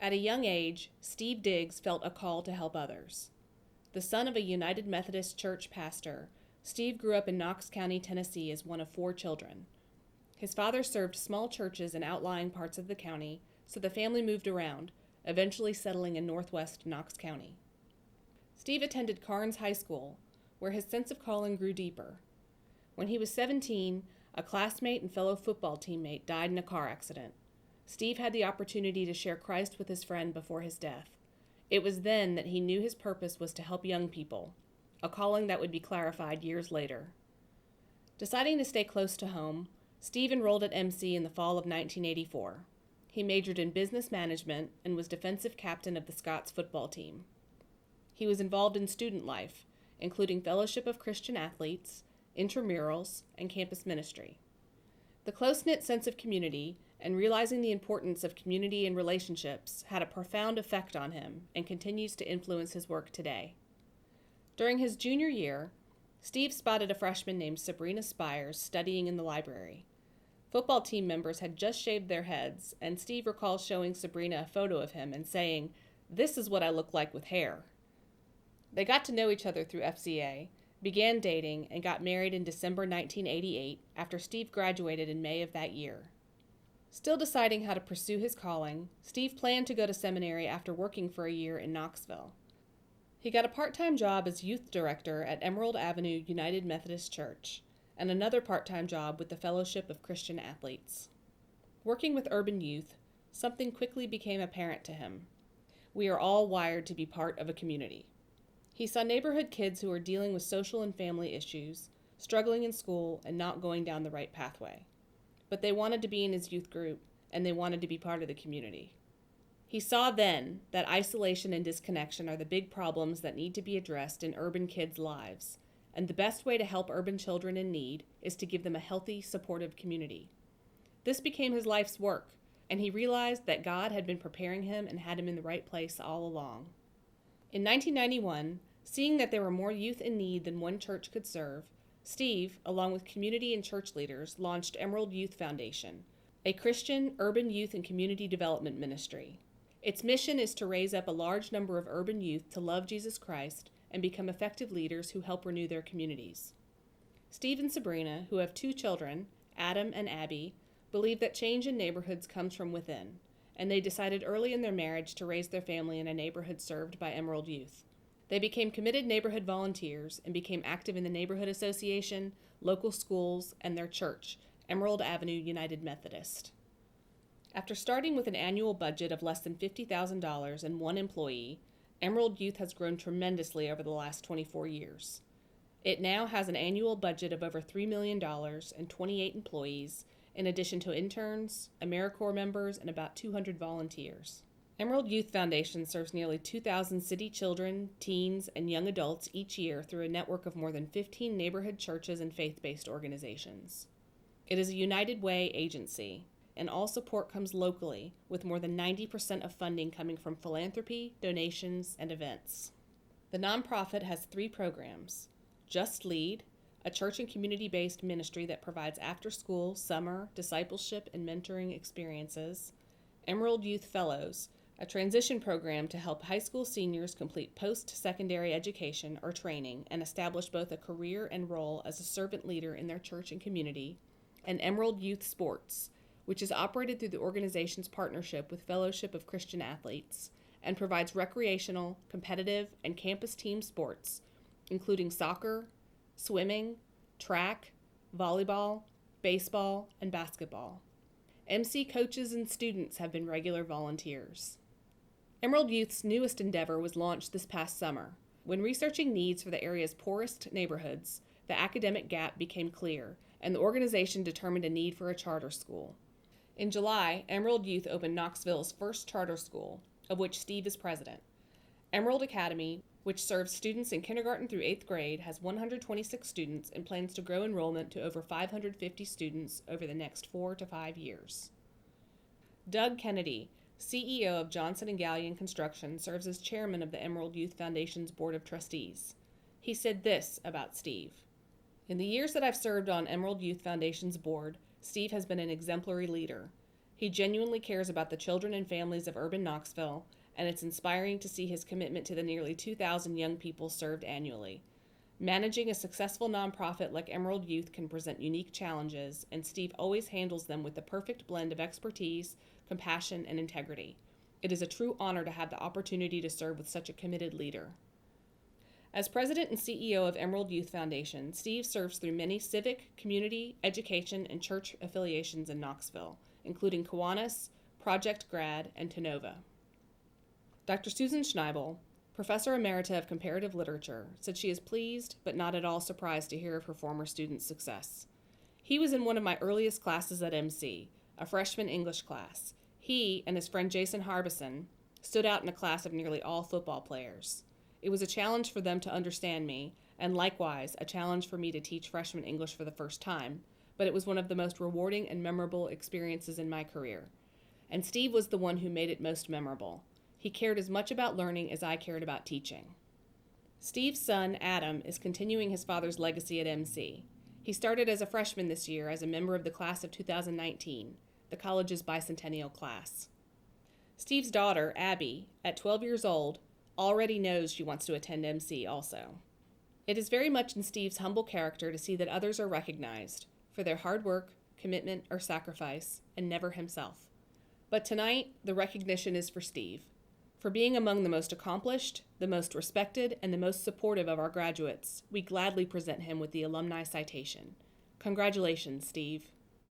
At a young age, Steve Diggs felt a call to help others. The son of a United Methodist Church pastor, Steve grew up in Knox County, Tennessee as one of 4 children. His father served small churches in outlying parts of the county, so the family moved around, eventually settling in northwest Knox County. Steve attended Carnes High School, where his sense of calling grew deeper. When he was 17, a classmate and fellow football teammate died in a car accident. Steve had the opportunity to share Christ with his friend before his death. It was then that he knew his purpose was to help young people, a calling that would be clarified years later. Deciding to stay close to home, Steve enrolled at MC in the fall of 1984. He majored in business management and was defensive captain of the Scots football team. He was involved in student life, including Fellowship of Christian Athletes, intramurals, and campus ministry. The close-knit sense of community and realizing the importance of community and relationships had a profound effect on him and continues to influence his work today. During his junior year, Steve spotted a freshman named Sabrina Spires studying in the library. Football team members had just shaved their heads, and Steve recalls showing Sabrina a photo of him and saying, "This is what I look like with hair." They got to know each other through FCA, began dating, and got married in December 1988 after Steve graduated in May of that year. Still deciding how to pursue his calling, Steve planned to go to seminary after working for a year in Knoxville. He got a part-time job as youth director at Emerald Avenue United Methodist Church, and another part-time job with the Fellowship of Christian Athletes. Working with urban youth, something quickly became apparent to him. We are all wired to be part of a community. He saw neighborhood kids who were dealing with social and family issues, struggling in school, and not going down the right pathway. But they wanted to be in his youth group, and they wanted to be part of the community. He saw then that isolation and disconnection are the big problems that need to be addressed in urban kids' lives, and the best way to help urban children in need is to give them a healthy, supportive community. This became his life's work, and he realized that God had been preparing him and had him in the right place all along. In 1991, seeing that there were more youth in need than one church could serve, Steve, along with community and church leaders, launched Emerald Youth Foundation, a Christian urban youth and community development ministry. Its mission is to raise up a large number of urban youth to love Jesus Christ and become effective leaders who help renew their communities. Steve and Sabrina, who have 2 children, Adam and Abby, believe that change in neighborhoods comes from within, and they decided early in their marriage to raise their family in a neighborhood served by Emerald Youth. They became committed neighborhood volunteers and became active in the neighborhood association, local schools, and their church, Emerald Avenue United Methodist. After starting with an annual budget of less than $50,000 and 1 employee, Emerald Youth has grown tremendously over the last 24 years. It now has an annual budget of over $3 million and 28 employees, in addition to interns, AmeriCorps members, and about 200 volunteers. Emerald Youth Foundation serves nearly 2,000 city children, teens, and young adults each year through a network of more than 15 neighborhood churches and faith-based organizations. It is a United Way agency, and all support comes locally, with more than 90% of funding coming from philanthropy, donations, and events. The nonprofit has 3 programs: Just Lead, a church and community-based ministry that provides after-school, summer, discipleship, and mentoring experiences; Emerald Youth Fellows, a transition program to help high school seniors complete post-secondary education or training and establish both a career and role as a servant leader in their church and community; and Emerald Youth Sports, which is operated through the organization's partnership with Fellowship of Christian Athletes and provides recreational, competitive, and campus team sports, including soccer, swimming, track, volleyball, baseball, and basketball. MC coaches and students have been regular volunteers. Emerald Youth's newest endeavor was launched this past summer. When researching needs for the area's poorest neighborhoods, the academic gap became clear, and the organization determined a need for a charter school. In July, Emerald Youth opened Knoxville's first charter school, of which Steve is president. Emerald Academy, which serves students in kindergarten through 8th grade, has 126 students and plans to grow enrollment to over 550 students over the next 4 to 5 years. Doug Kennedy, CEO of Johnson & Gallion Construction, serves as chairman of the Emerald Youth Foundation's Board of Trustees. He said this about Steve: "In the years that I've served on Emerald Youth Foundation's board, Steve has been an exemplary leader. He genuinely cares about the children and families of urban Knoxville, and it's inspiring to see his commitment to the nearly 2,000 young people served annually. Managing a successful nonprofit like Emerald Youth can present unique challenges, and Steve always handles them with the perfect blend of expertise, compassion, and integrity. It is a true honor to have the opportunity to serve with such a committed leader. As president and CEO of Emerald Youth Foundation, Steve serves through many civic, community, education, and church affiliations in Knoxville, including Kiwanis, Project Grad, and Tonova. Dr. Susan Schneibel, Professor Emerita of Comparative Literature, said she is pleased but not at all surprised to hear of her former student's success. He was in one of my earliest classes at MC, a freshman English class. He and his friend Jason Harbison stood out in a class of nearly all football players. It was a challenge for them to understand me, and likewise a challenge for me to teach freshman English for the first time, but it was one of the most rewarding and memorable experiences in my career. And Steve was the one who made it most memorable. He cared as much about learning as I cared about teaching. Steve's son, Adam, is continuing his father's legacy at MC. He started as a freshman this year as a member of the class of 2019, the college's bicentennial class. Steve's daughter, Abby, at 12 years old, already knows she wants to attend MC also. It is very much in Steve's humble character to see that others are recognized for their hard work, commitment, or sacrifice, and never himself. But tonight, the recognition is for Steve. For being among the most accomplished, the most respected, and the most supportive of our graduates, we gladly present him with the Alumni Citation. Congratulations, Steve.